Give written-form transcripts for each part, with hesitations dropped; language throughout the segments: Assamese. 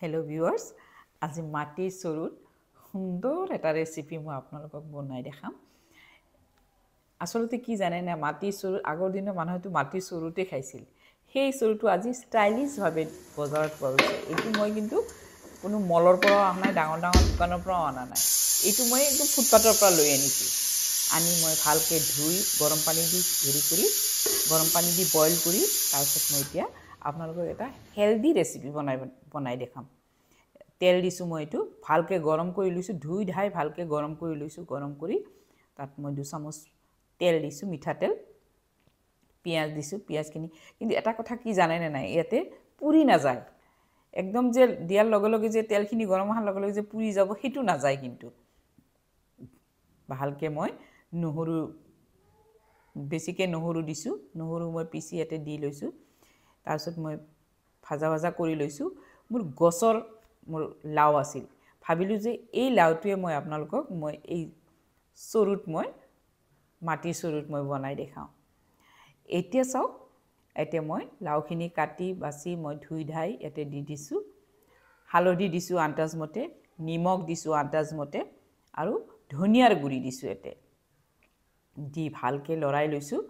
Hello viewers, আজি মাটিৰ চৰুত সুন্দৰ এটা ৰেচিপি মই আপোনালোকক বনাই দেখাম। আসলতে কি জানে না মাটিৰ চৰু আগৰ দিনৰ মানুহেতো মাটিৰ চৰুতে খাইছিল। সেই চৰুটো আজি ষ্টাইলিশ ভাবে বজাৰত পোৱা গৈছে। এইটো মই কিন্তু কোনো মলৰ পৰা অনা নাই, ডাঙৰ ডাঙৰ দোকানৰ পৰা অনা নাই। এইটো মই একদম ফুটপাথৰ পৰা লৈ আনিছোঁ। আনি মই ভালকৈ ধুই গৰম পানী দি গৰম পানী দি বইল কৰি তাৰপিছত মই এতিয়া আপোনালোকক এটা হেলদি ৰেচিপি বনাই দেখাম। তেল দিছোঁ মই এইটো ভালকৈ গৰম কৰি লৈছোঁ, ধুই ধাই ভালকৈ গৰম কৰি লৈছোঁ। গৰম কৰি তাত মই 2 চামুচ তেল দিছোঁ, মিঠাতেল। পিঁয়াজ দিছোঁ, পিঁয়াজখিনি কিন্তু এটা কথা কি জানে নে নাই, ইয়াতে পুৰি নাযায়। একদম যে দিয়াৰ লগে লগে যে তেলখিনি গৰম হোৱাৰ লগে লগে যে পুৰি যাব সেইটো নাযায়। কিন্তু ভালকৈ মই নহৰু বেছিকৈ নহৰু দিছোঁ, নহৰু মই পিচি ইয়াতে দি লৈছোঁ। তাৰপিছত মই ভাজা কৰি লৈছোঁ। মোৰ গছৰ লাও আছিল, ভাবিলোঁ যে এই লাওটোৱে মই আপোনালোকক এই চৰুত মাটিৰ চৰুত মই বনাই দেখাওঁ। এতিয়া চাওক, এতিয়া মই লাওখিনি কাটি বাছি মই ধুই ধাই ইয়াতে দি দিছোঁ। হালধি দিছোঁ আন্দাজমতে, নিমখ দিছোঁ আন্দাজমতে আৰু ধনিয়াৰ গুড়ি দিছোঁ। ইয়াতে দি ভালকৈ লৰাই লৈছোঁ।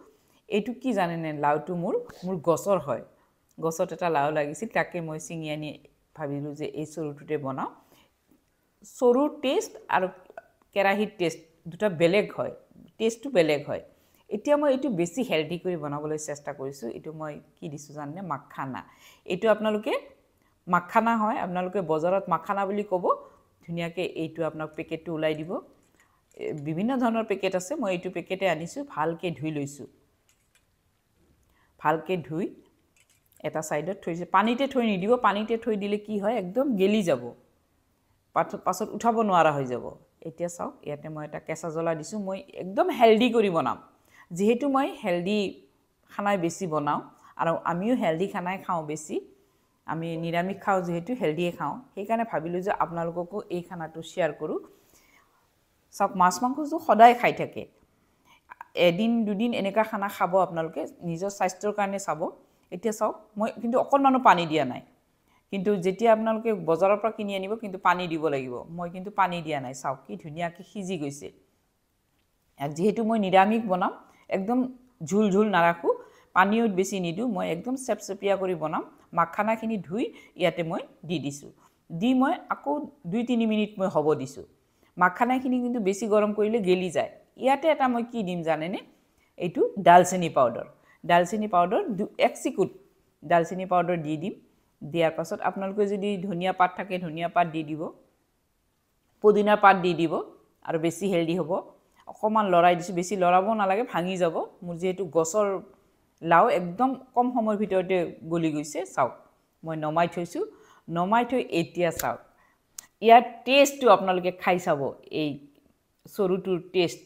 এইটো কি জানেনে, লাওটো মোৰ গছৰ হয়। গছত এটা লাও লাগিছিল, তাকে মই ছিঙি আনি ভাবিলোঁ যে এই চৰুটোতে বনাওঁ। চৰুৰ টেষ্ট আৰু কেৰাহীৰ টেষ্ট দুটা বেলেগ হয়, টেষ্টটো বেলেগ হয়। এতিয়া মই এইটো বেছি হেল্ডি কৰি বনাবলৈ চেষ্টা কৰিছোঁ। এইটো মই কি দিছোঁ জানেনে, মাখানা। এইটো আপোনালোকে মাখানা হয়, আপোনালোকে বজাৰত মাখানা বুলি ক'ব। ধুনীয়াকৈ এইটো আপোনাক পেকেটটো ওলাই দিব। বিভিন্ন ধৰণৰ পেকেট আছে, মই এইটো পেকেটে আনিছোঁ। ভালকৈ ধুই লৈছোঁ, ভালকৈ ধুই এটা ছাইডত থৈছোঁ। পানীতে থৈ নিদিব, পানীতে থৈ দিলে কি হয় একদম গেলি যাব, পাছত উঠাব নোৱাৰা হৈ যাব। এতিয়া চাওক, ইয়াতে মই এটা কেঁচা জ্বলা দিছোঁ। মই একদম হেল্ডি কৰি বনাম, যিহেতু মই হেল্ডি খানাই বেছি বনাওঁ আৰু আমিও হেল্ডি খানাই খাওঁ বেছি। আমি নিৰামিষ খাওঁ যিহেতু হেল্ডিয়ে খাওঁ, সেইকাৰণে ভাবিলোঁ যে আপোনালোককো এই খানাটো শ্বেয়াৰ কৰোঁ। চাওক, মাছ মাংসটো সদায় খাই থাকে, এদিন দুদিন এনেকুৱা খানা খাব আপোনালোকে, নিজৰ স্বাস্থ্যৰ কাৰণে চাব। এতিয়া চাওক, মই কিন্তু অকণমানো পানী দিয়া নাই। কিন্তু যেতিয়া আপোনালোকে বজাৰৰ পৰা কিনি আনিব কিন্তু পানী দিব লাগিব। মই কিন্তু পানী দিয়া নাই। চাওক কি ধুনীয়াকৈ সিজি গৈছে। যিহেতু মই নিৰামিষ বনাম, একদম ঝোল নাৰাখোঁ, পানীও বেছি নিদিওঁ, মই একদম চেপচেপীয়া কৰি বনাম। মাখানাখিনি ধুই ইয়াতে মই দি দিছোঁ। দি মই আকৌ 2-3 মিনিট মই হ'ব দিছোঁ। মাখানাখিনি কিন্তু বেছি গৰম কৰিলে গেলি যায়। ইয়াতে এটা মই কি দিম জানেনে, এইটো ডালচেনি পাউডাৰ। ডালচেনি পাউডাৰ 1 চিকুট ডালচেনি পাউডাৰ দি দিম। দিয়াৰ পাছত আপোনালোকে যদি ধনিয়া পাত থাকে ধনিয়া পাত দি দিব, পুদিনা পাত দি দিব আৰু বেছি হেল্ডি হ'ব। অকণমান লৰাই দিছোঁ, বেছি লৰাব নালাগে, ভাঙি যাব। মোৰ যিহেতু গছৰ লাও একদম কম সময়ৰ ভিতৰতে গলি গৈছে। চাওক, মই নমাই থৈছোঁ। নমাই থৈ এতিয়া চাওক, ইয়াৰ টেষ্টটো আপোনালোকে খাই চাব। এই চৰুটোৰ টেষ্ট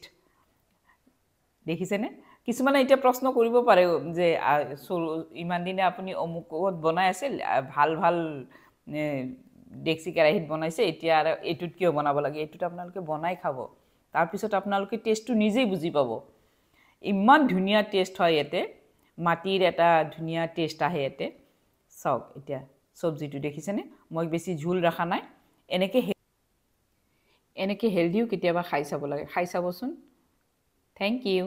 দেখিছেনে? কিছুমানে এতিয়া প্ৰশ্ন কৰিব পাৰে যে ইমান দিনে আপুনি অমুকত বনাই আছিল, ভাল ডেক্সি কেৰাহীত বনাইছে, এতিয়া আৰু এইটোত কিয় বনাব লাগে? এইটোত আপোনালোকে বনাই খাব, তাৰপিছত আপোনালোকে টেষ্টটো নিজেই বুজি পাব। ইমান ধুনীয়া টেষ্ট হয় ইয়াতে, মাটিৰ এটা ধুনীয়া টেষ্ট আহে ইয়াতে। চাওক, এতিয়া চব্জিটো দেখিছেনে? মই বেছি ঝোল ৰখা নাই। এনেকৈ হেল্ডিও কেতিয়াবা খাই চাব লাগে, খাই চাবচোন। Thank U.